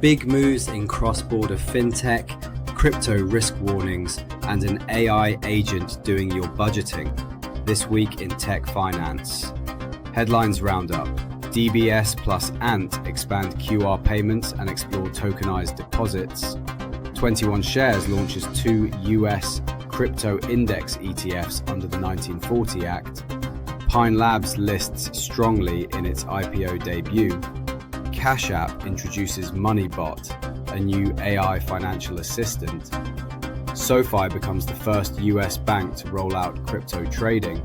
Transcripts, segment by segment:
Big moves in cross-border fintech, crypto risk warnings, and an AI agent doing your budgeting. This week in tech finance. Headlines Roundup. DBS plus Ant expand QR payments and explore tokenized deposits. 21 Shares launches 2 US crypto index ETFs under the 1940 Act. Pine Labs lists strongly in its IPO debut. Cash App introduces MoneyBot, a new AI financial assistant. SoFi becomes the first US bank to roll out crypto trading.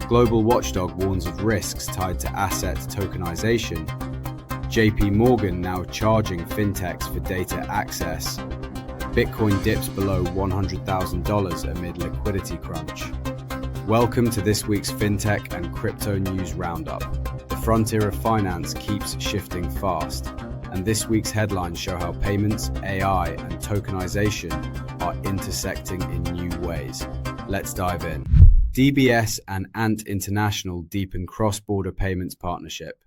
Global watchdog warns of risks tied to asset tokenization. JP Morgan now charging fintechs for data access. Bitcoin dips below $100,000 amid liquidity crunch. Welcome to this week's FinTech and Crypto News Roundup. The frontier of finance keeps shifting fast, and this week's headlines show how payments, AI, and tokenization are intersecting in new ways. Let's dive in. DBS and Ant International deepen cross-border payments partnership.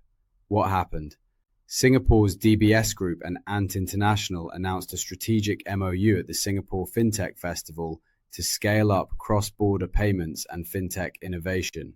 What happened? Singapore's DBS Group and Ant International announced a strategic MOU at the Singapore FinTech Festival to scale up cross-border payments and fintech innovation.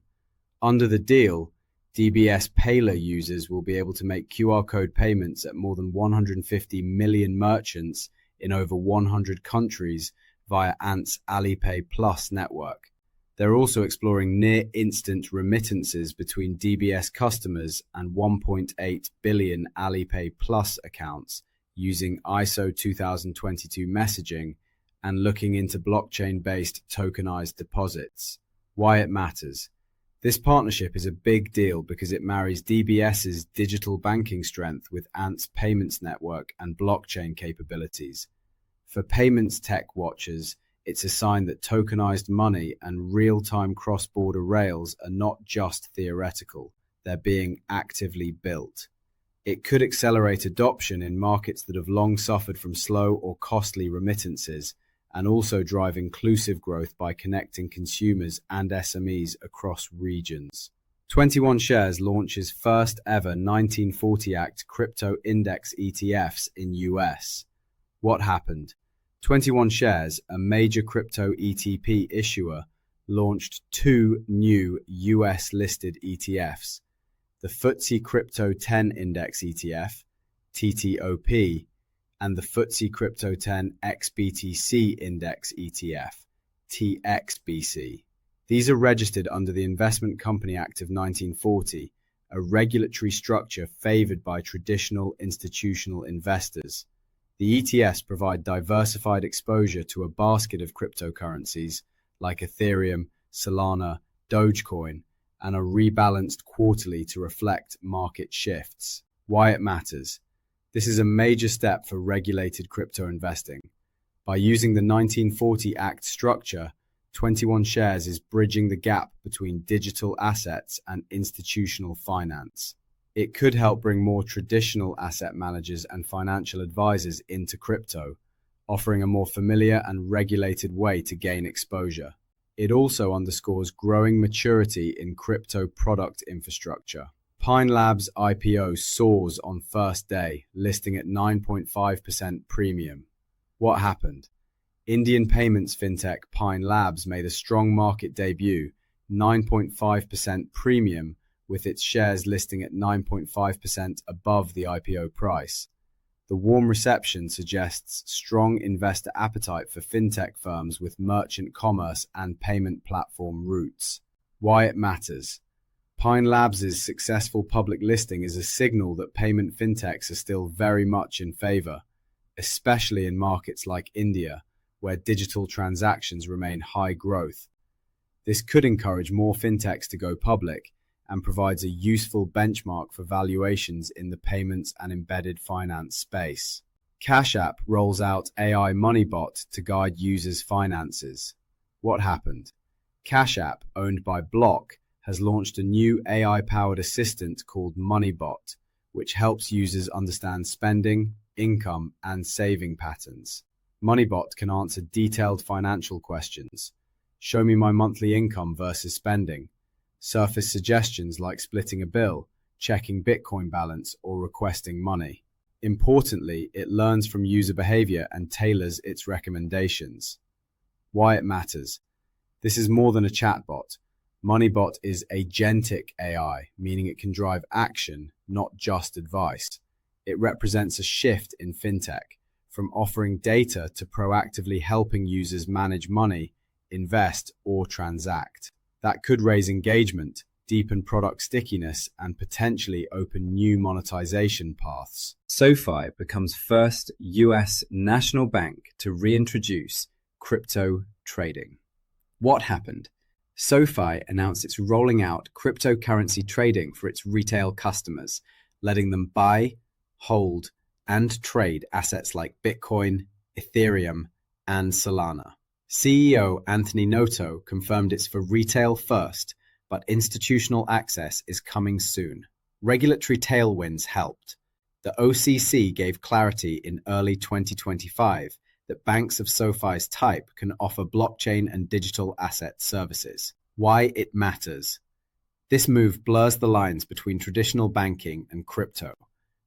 Under the deal, DBS Paler users will be able to make QR code payments at more than 150 million merchants in over 100 countries via Ant's Alipay Plus network. They're also exploring near-instant remittances between DBS customers and 1.8 billion Alipay Plus accounts using ISO 2022 messaging and looking into blockchain-based tokenized deposits. Why it matters. This partnership is a big deal because it marries DBS's digital banking strength with Ant's payments network and blockchain capabilities. For payments tech watchers, it's a sign that tokenized money and real-time cross-border rails are not just theoretical, they're being actively built. It could accelerate adoption in markets that have long suffered from slow or costly remittances, and also drive inclusive growth by connecting consumers and SMEs across regions. 21 Shares launches first ever 1940 Act crypto index ETFs in US. What happened? 21 Shares, a major crypto ETP issuer, launched 2 new US-listed ETFs, the FTSE Crypto 10 Index ETF, TTOP, and the FTSE Crypto 10 XBTC Index ETF, TXBC. These are registered under the Investment Company Act of 1940, a regulatory structure favored by traditional institutional investors. The ETFs provide diversified exposure to a basket of cryptocurrencies like Ethereum, Solana, Dogecoin, and are rebalanced quarterly to reflect market shifts. Why it matters. This is a major step for regulated crypto investing. By using the 1940 Act structure, 21 Shares is bridging the gap between digital assets and institutional finance. It could help bring more traditional asset managers and financial advisors into crypto, offering a more familiar and regulated way to gain exposure. It also underscores growing maturity in crypto product infrastructure. Pine Labs IPO soars on first day, listing at 9.5% premium. What happened? Indian payments fintech Pine Labs made a strong market debut, 9.5% premium, with its shares listing at 9.5% above the IPO price. The warm reception suggests strong investor appetite for fintech firms with merchant commerce and payment platform roots. Why it matters. Pine Labs' successful public listing is a signal that payment fintechs are still very much in favor, especially in markets like India, where digital transactions remain high growth. This could encourage more fintechs to go public and provides a useful benchmark for valuations in the payments and embedded finance space. Cash App rolls out AI MoneyBot to guide users' finances. What happened? Cash App, owned by Block, has launched a new AI-powered assistant called MoneyBot, which helps users understand spending, income, and saving patterns. MoneyBot can answer detailed financial questions. Show me my monthly income versus spending. Surface suggestions like splitting a bill, checking Bitcoin balance, or requesting money. Importantly, it learns from user behavior and tailors its recommendations. Why it matters. This is more than a chatbot. MoneyBot is agentic AI, meaning it can drive action, not just advice. It represents a shift in FinTech, from offering data to proactively helping users manage money, invest, or transact. That could raise engagement, deepen product stickiness, and potentially open new monetization paths. SoFi becomes first US national bank to reintroduce crypto trading. What happened? SoFi announced it's rolling out cryptocurrency trading for its retail customers, letting them buy, hold, and trade assets like Bitcoin, Ethereum, and Solana. CEO Anthony Noto confirmed it's for retail first, but institutional access is coming soon. Regulatory tailwinds helped. The OCC gave clarity in early 2025 that banks of SoFi's type can offer blockchain and digital asset services. Why it matters. This move blurs the lines between traditional banking and crypto.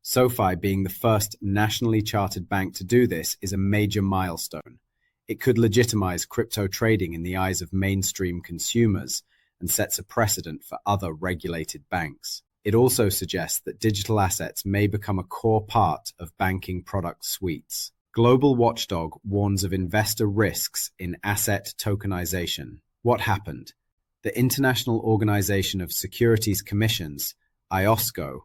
SoFi being the first nationally chartered bank to do this is a major milestone. It could legitimize crypto trading in the eyes of mainstream consumers and sets a precedent for other regulated banks. It also suggests that digital assets may become a core part of banking product suites. Global watchdog warns of investor risks in asset tokenization. What happened? The International Organization of Securities Commissions, IOSCO,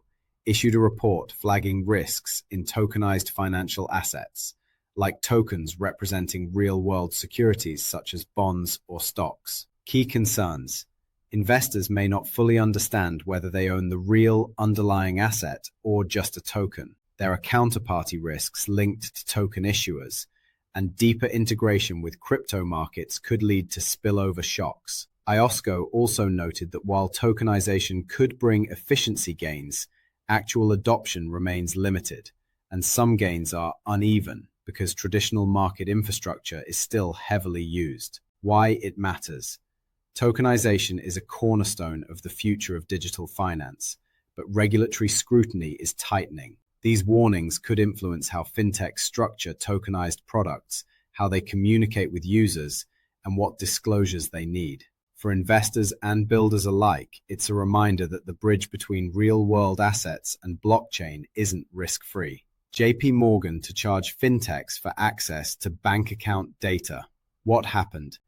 issued a report flagging risks in tokenized financial assets, like tokens representing real-world securities such as bonds or stocks. Key concerns. Investors may not fully understand whether they own the real underlying asset or just a token. There are counterparty risks linked to token issuers, and deeper integration with crypto markets could lead to spillover shocks. IOSCO also noted that while tokenization could bring efficiency gains, actual adoption remains limited, and some gains are uneven because traditional market infrastructure is still heavily used. Why it matters. Tokenization is a cornerstone of the future of digital finance, but regulatory scrutiny is tightening. These warnings could influence how fintechs structure tokenized products, how they communicate with users, and what disclosures they need. For investors and builders alike, it's a reminder that the bridge between real-world assets and blockchain isn't risk-free. JP Morgan to charge fintechs for access to bank account data. What happened?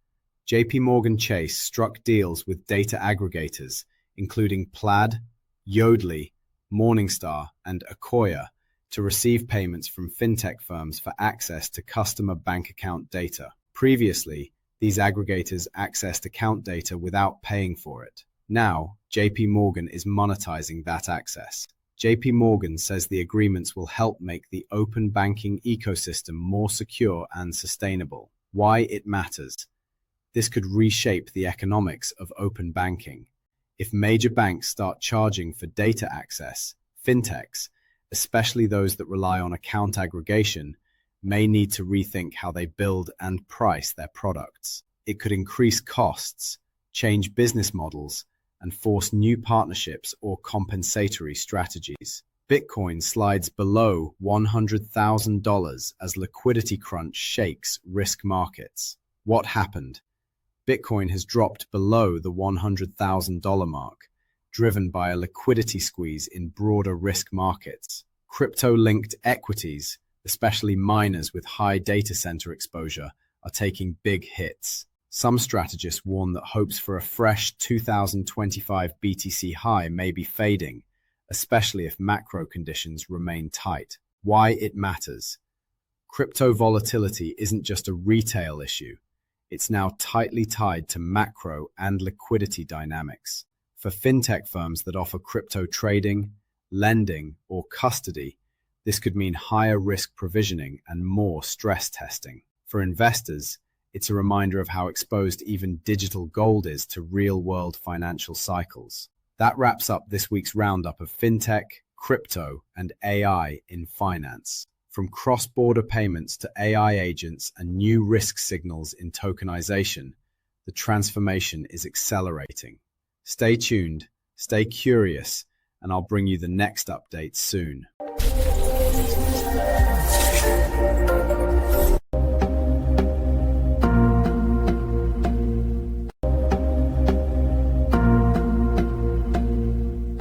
JP Morgan Chase struck deals with data aggregators, including Plaid, Yodlee, Morningstar, and Akoya, to receive payments from fintech firms for access to customer bank account data. Previously, these aggregators accessed account data without paying for it. Now, JP Morgan is monetizing that access. JP Morgan says the agreements will help make the open banking ecosystem more secure and sustainable. Why it matters. This could reshape the economics of open banking. If major banks start charging for data access, fintechs, especially those that rely on account aggregation, may need to rethink how they build and price their products. It could increase costs, change business models, and force new partnerships or compensatory strategies. Bitcoin slides below $100,000 as liquidity crunch shakes risk markets. What happened? Bitcoin has dropped below the $100,000 mark, driven by a liquidity squeeze in broader risk markets. Crypto-linked equities, especially miners with high data center exposure, are taking big hits. Some strategists warn that hopes for a fresh 2025 BTC high may be fading, especially if macro conditions remain tight. Why it matters. Crypto volatility isn't just a retail issue. It's now tightly tied to macro and liquidity dynamics. For fintech firms that offer crypto trading, lending, or custody, this could mean higher risk provisioning and more stress testing. For investors, it's a reminder of how exposed even digital gold is to real-world financial cycles. That wraps up this week's roundup of fintech, crypto, and AI in finance. From cross-border payments to AI agents and new risk signals in tokenization, the transformation is accelerating. Stay tuned, stay curious, and I'll bring you the next update soon.